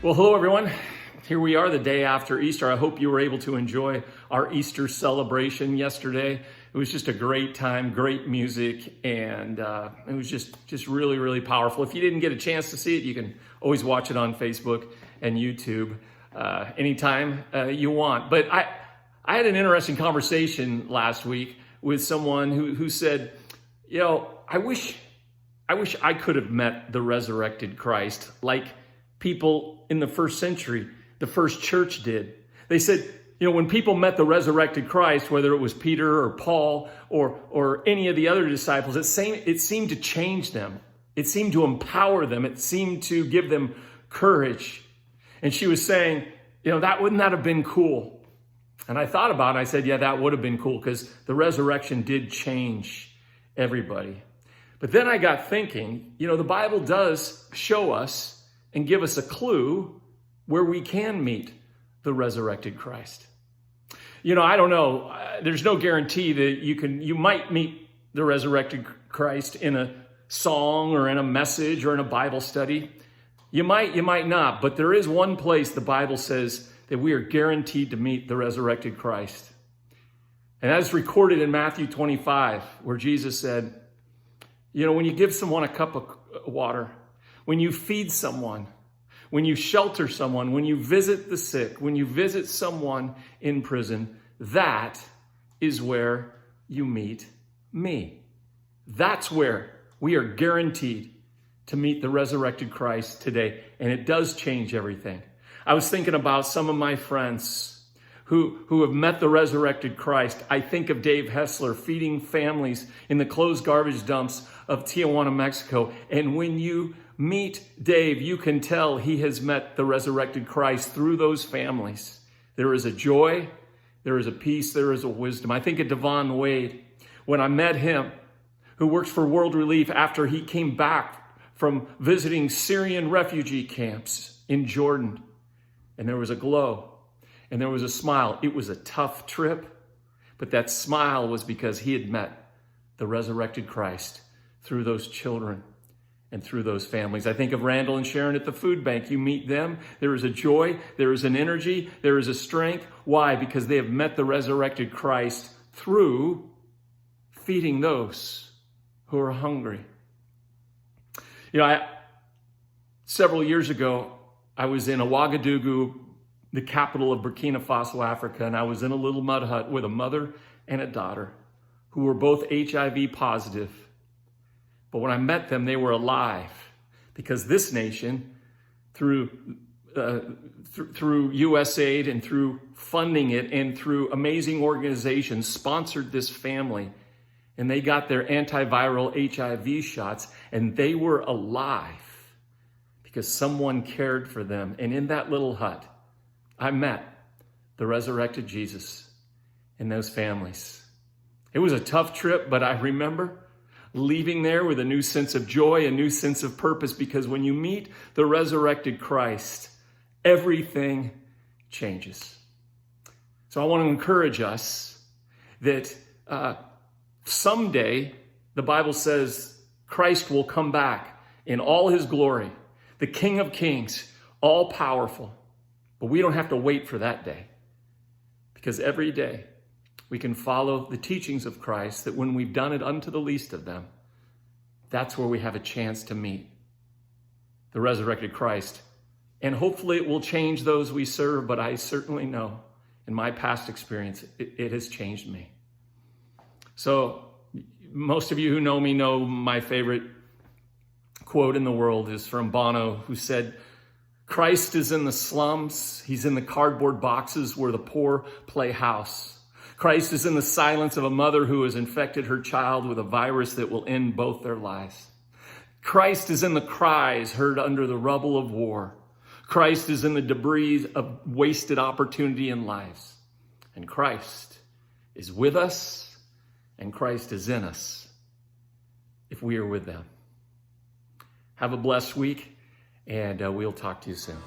Well, hello everyone. Here we are the day after Easter. I hope you were able to enjoy our Easter celebration yesterday. It was just a great time, great music, and it was just really, really powerful. If you didn't get a chance to see it, you can always watch it on Facebook and YouTube anytime you want. But I had an interesting conversation last week with someone who said, I wish I could have met the resurrected Christ like people in the first century, the first church did. They said, when people met the resurrected Christ, whether it was Peter or Paul or any of the other disciples, it seemed to change them. It seemed to empower them. It seemed to give them courage. And she was saying, wouldn't that have been cool? And I thought about it. I said, yeah, that would have been cool because the resurrection did change everybody. But then I got thinking, the Bible does show us and give us a clue where we can meet the resurrected Christ. I don't know. There's no guarantee that you might meet the resurrected Christ in a song or in a message or in a Bible study. You might not, but there is one place the Bible says that we are guaranteed to meet the resurrected Christ. And that is recorded in Matthew 25, where Jesus said, when you give someone a cup of water, when you feed someone, when you shelter someone, when you visit the sick, when you visit someone in prison, that is where you meet me. That's where we are guaranteed to meet the resurrected Christ today. And it does change everything. I was thinking about some of my friends who have met the resurrected Christ. I think of Dave Hessler feeding families in the closed garbage dumps of Tijuana, Mexico. And when you meet Dave, you can tell he has met the resurrected Christ through those families. There is a joy, there is a peace, there is a wisdom. I think of Devon Wade, when I met him, who works for World Relief after he came back from visiting Syrian refugee camps in Jordan. And there was a glow and there was a smile. It was a tough trip, but that smile was because he had met the resurrected Christ through those children and through those families. I think of Randall and Sharon at the food bank. You meet them, there is a joy, there is an energy, there is a strength. Why? Because they have met the resurrected Christ through feeding those who are hungry. Several years ago, I was in Ouagadougou, the capital of Burkina Faso, Africa, and I was in a little mud hut with a mother and a daughter who were both HIV positive. But when I met them, they were alive because this nation, through USAID and through funding it and through amazing organizations, sponsored this family. And they got their antiviral HIV shots and they were alive because someone cared for them. And in that little hut, I met the resurrected Jesus and those families. It was a tough trip, but I remember leaving there with a new sense of joy, a new sense of purpose, because when you meet the resurrected Christ, everything changes. So I want to encourage us that someday, the Bible says, Christ will come back in all his glory, the King of Kings, all powerful. But we don't have to wait for that day, because every day we can follow the teachings of Christ, that when we've done it unto the least of them, that's where we have a chance to meet the resurrected Christ. And hopefully it will change those we serve, but I certainly know in my past experience, it has changed me. So most of you who know me know my favorite quote in the world is from Bono, who said, Christ is in the slums. He's in the cardboard boxes where the poor play house. Christ is in the silence of a mother who has infected her child with a virus that will end both their lives. Christ is in the cries heard under the rubble of war. Christ is in the debris of wasted opportunity and lives. And Christ is with us, and Christ is in us if we are with them. Have a blessed week, and we'll talk to you soon.